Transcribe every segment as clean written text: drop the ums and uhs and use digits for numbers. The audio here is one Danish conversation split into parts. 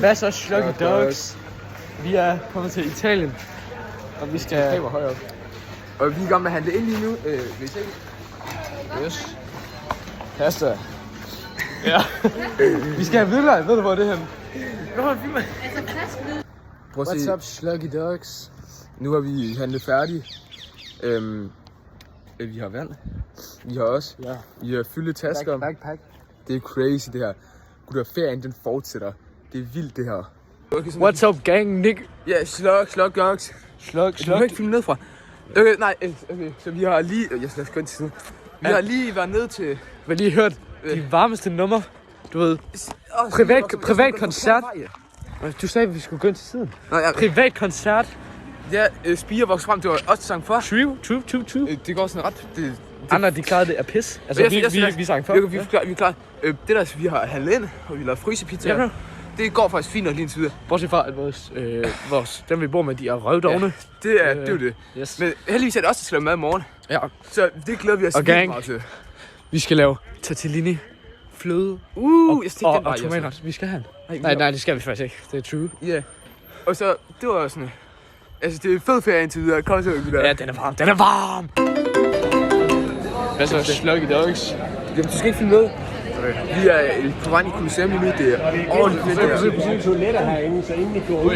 Hvad så, Sluggy Dogs? Vi er kommet til Italien, og vi skal... Og vi er i gang med at handle ind lige nu. Vil I se? Yes. Pasta. Ja. Vi skal have hvidløg. Ved du, hvor det er henne? Prøv at se. What's up, Sluggy Dogs? Nu har vi handlet færdigt. Vi har vand. Vi har også. Ja. Vi har fyldt tasker. Backpack. Det er crazy det her. Gutter, ferien den fortsætter. Det er vildt det her. What's up, gang, Nick? Ja, slug dogs. Slug. Du kan ikke filme ned fra. Okay, nej, okay. Så vi har lige... Jeg skal gå til siden. Vi har lige været ned til... Vi har lige hørt de varmeste nummer. Du ved, privat koncert. Du sagde, at vi skulle gå ind til siden. Nej, ja. Privat koncert. Ja, Spire voksede frem. Det var også sang for. True. Det går sådan ret... Andre, de klarede det af pis. Altså, vi sang for. Vi er klar. Det der, vi har handlet ind, og vi lavede frysepizza. Ja, det går faktisk fint nok lige indtil videre. bortset fra, at dem vi bor med, de er røvdogne. Ja, det er jo det. Yes. Men heldigvis er det også, at skal lave mad i morgen. Ja. Så det glæder vi os vildt meget til. Vi skal lave tortellini, fløde og tomater. Vi skal have den. Nej, det skal vi faktisk ikke. Det er true. Ja. Og så, det var sådan... Altså, det er fed ferie indtil videre. Kom så, vi der. Ja, den er varm. Hvad så, Sluggy Dogs? Jamen, du skal ikke filme med. Vi er på vej i Colosseum lige nu. Det er ordentligt fedt. Der er toiletter herinde, så inden I går ud.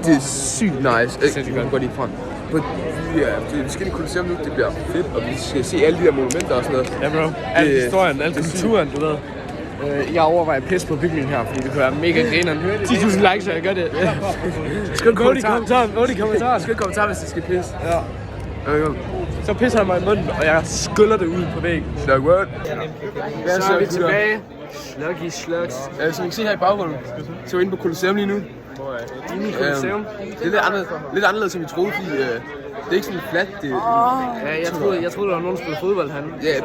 Det er sygt nice. Jeg kan godt lide frem. Vi skal i Colosseum nu. Det bliver fedt, og vi skal se alle de der monumenter og sådan noget. Ja, bro. Al historien, al kulturen, du ved. Jeg overvejer pis på bygningen her, fordi det kunne være mega grineren. 10.000 likes, så jeg gør det. Skriv Vote i kommentaren. Skriv kommentar, hvis det skal pisse. Ja. Så pisser han mig i munden, og jeg skyller det ud på væggen. Slug word. Så er vi tilbage. Slugs. Som I kan se her i baggrunden, så er vi inde på Colosseum lige nu. Inde i Colosseum. Det er lidt anderledes, som vi troede, fordi det er ikke sådan fladt. Ja, jeg troede, der var nogen, der spillede fodbold herinde. Ja,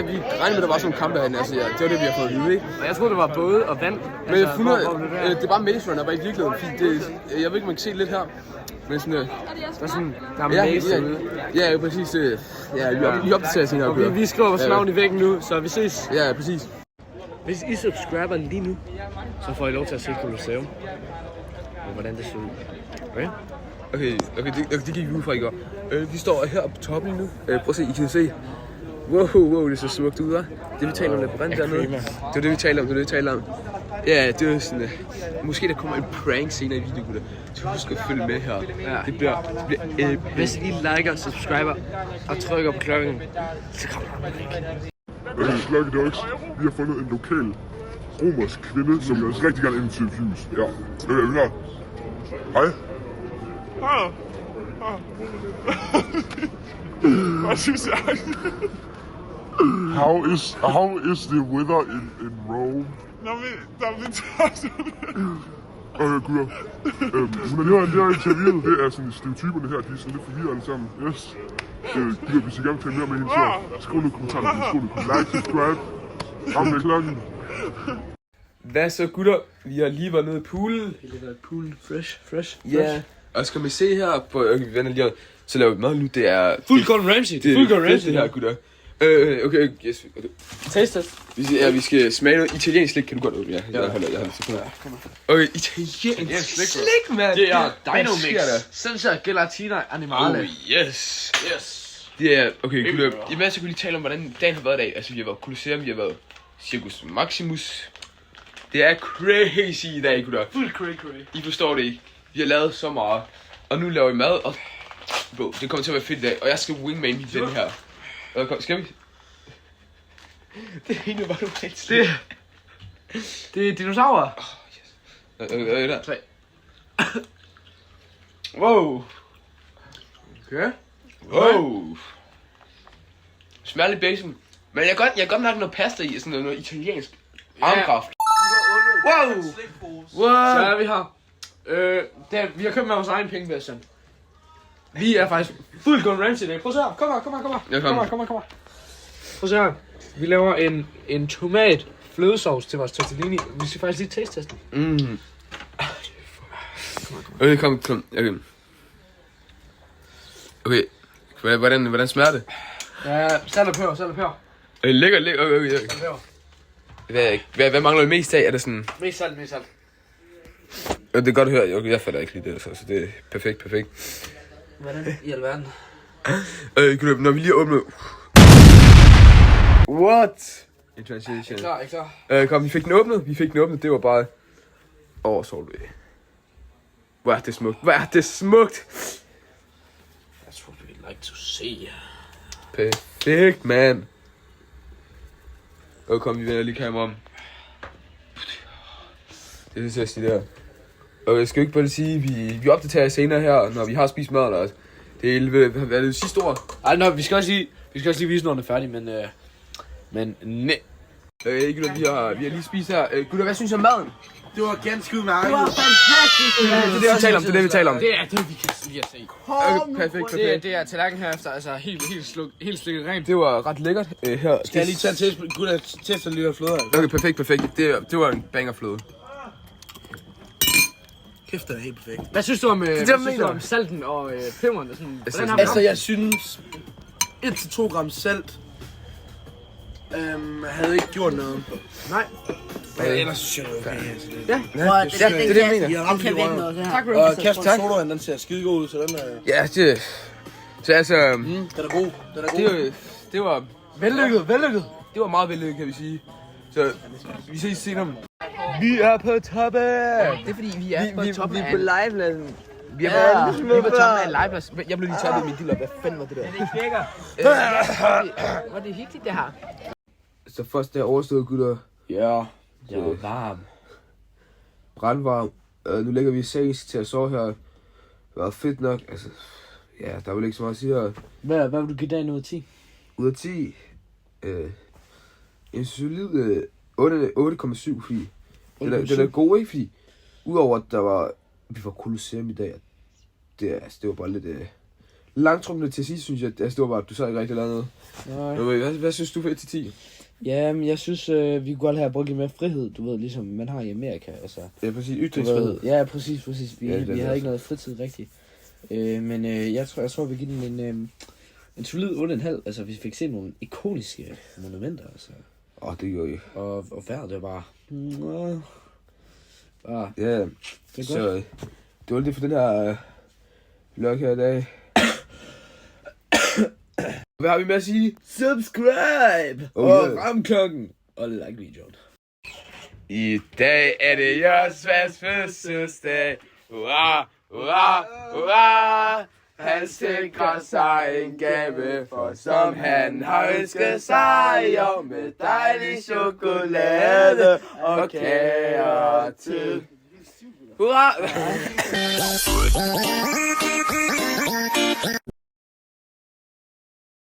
vi regnede med, at der var sådan nogle kampe herinde. Altså, det var det, vi har fået at vide, ikke? Og jeg troede, det var både og vand. Men jeg fundet, det er bare Maze Runner, bare i virkeligheden, fordi jeg ved ikke, man kan se lidt her. Men sådan, der er Maze ude. Ja, præcis. Vi opdaterer sin her. Vi skriver vores navn i væggen nu, så vi ses. Ja, præcis. Hvis I subscriber lige nu, så får I lov til at se Colosseum. Og hvordan det ser ud. Okay? Okay, det gik vi ud fra i går. Vi står her på toppen lige nu. Prøv at se, I kan se. Wow, det ser smukt ud, hva'? Det vi taler om labyrint dernede. Det var det, vi taler om. Ja, det var sådan... Måske der kommer en prank senere i videoen, gutter. Så husk at følge med her. Ja. Det bliver hvis I liker, subscriber og trykker på klokken, så kommer der Sluggy Dogs, vi har fundet en lokal romersk kvinde, som vi også rigtig gerne interviews. Ja, er vi klar? Hej. Hvad synes jeg? How is the weather in Rome? Nå, men der er lidt tørt. Okay, gutter. Hun er lige interviewet. Det er sådan stereotyperne her, de er sådan lidt forvirret alle sammen. Yes. Gutter, hvis I gerne vil tage mere med hende, så skriv nogle kommentarer. Like, subscribe. Ram med klokken. Hvad så, gutter? Vi har lige været nede i poolen. fresh. Ja. Og skal vi se her på... Okay, vi vender lige om. Så laver vi mad nu. Det er... Full Gordon Ramsay. Det er fedt, det her, gutter. Okay. Taste test. Vi skal smage noget italiensk slik. Kan du godt åbne? Ja, jeg har lidt på. Okay, italiensk slik, mand. Det er Dynamix. Senza gelatina animale. Oh, yes. Det er... Okay, gutter. Imens så kunne lige tale om, hvordan dagen har været i dag. Altså, vi har været Colosseum, vi har været Circus Maximus. Det er crazy i dag, gutter. Fuld crazy. I forstår det ikke. Vi har lavet så meget. Og nu laver vi mad, og... Bro, det kommer til at være fedt i dag. Og jeg skal wingman i den her. Skal vi? Det er egentlig bare normalt. Det er dinosaurer. Yes. Der. 3. Wow. Okay. Wow. Smager lidt bacon. Men jeg kan godt mærke noget pasta i, sådan noget italiensk armkraft. Wow. Så er vi her. Vi har købt med vores egen penge, Bastian. Vi er faktisk fuld Gordon Ramsay i dag. Prøv at se her. Kom her. Kom her. Prøv at se her. Vi laver en tomat flødesauce til vores tortellini. Vi skal faktisk lige taste den. Okay, kom. Okay. Hvordan smager det? Ja, salt og peber. Lækker. Okay. Hvad mangler vi mest af? Er det sådan... Mest salt. Ja, det er godt at høre. Jeg fatter ikke lige det, så det er perfekt. Hvordan i alverden? Gutter, når vi lige åbner... What? En transition. Klar. Kom, vi fik den åbnet. Det var bare... Så det. Hvor er det smukt. That's what we like to see. Perfekt, man. Kom, vi vender lige kamera om. Det er det sidste der. Og jeg skal jo ikke bare sige, vi opdaterer senere her, når vi har spist maden også. Det er det sidste ord. Ej, vi skal også lige vise, når den er færdig, men nej. Gutter, vi har lige spist her. Gutter, hvad synes I om maden? Det var ganske udmærket. Det er det, vi taler om. Det er det, vi kan se. Okay, perfekt. Det er tallerken herefter, altså helt slikket rent. Det var ret lækkert her. Skal jeg lige tage en test? Gud, teste lige af fløde. Okay, perfekt. Det var en banger-fløde. Kæft, det er helt perfekt. Hvad synes du om salten og peberen? Altså, jeg synes 1-2 gram salt havde ikke gjort noget. Nej. Ellers synes jeg, det er okay. Ja. Det er det, jeg mener. Jeg har ramt lige røven. Tak, Og Kasper Sodaen, den ser skide god ud, så den er... Ja, det... Så altså... Den er god. Det var... Vellykket. Det var meget vellykket, kan vi sige. Så vi ses senere. Vi er på toppen! Det er fordi, vi er på toppen af... Vi er på livepladsen. Vi er på toppen af en liveplads. Jeg blev lige taget af min diller. Hvad fanden var det der? Det knækker. Hvor er det hyggeligt, det her. Så først der overstået, gutter. Ja. Det var varm. Brandvarm. Nu lægger vi i seng til at sove her. Det var fedt nok. Altså, ja, der er vel ikke så meget at sige her. Hvad vil du give dagen ud af 10? Ud af 10. En solid 8,7, fordi den er god, ikke? Fordi udover at vi var Colosseum i dag, det var bare lidt langtrukne til sidst, synes jeg. Altså, det var bare, du sad ikke rigtig eller noget. Hvad synes du for 1-10? Jamen, jeg synes, vi kunne godt have brugt lidt mere frihed, du ved, ligesom man har i Amerika, altså. Ja, præcis. Ytringsfrihed. Ja, præcis. Vi har ikke noget fritid rigtigt. Men jeg tror, vi giver den en solid 8,5. Altså, vi fik set nogle ikoniske monumenter, altså. Det gjorde I. Og vejret, det var bare... Ja, det er så det var det for den her vlog her i dag. Hvad har vi med at sige? Subscribe! Og ram klokken! Og like videoen. I dag er det Jørgens fødselsdag. Hurra, hurra, hurra! Han sikrer sig en gave, for som han har ønsket sig, jo med dejlig chokolade og kager til. Hurra!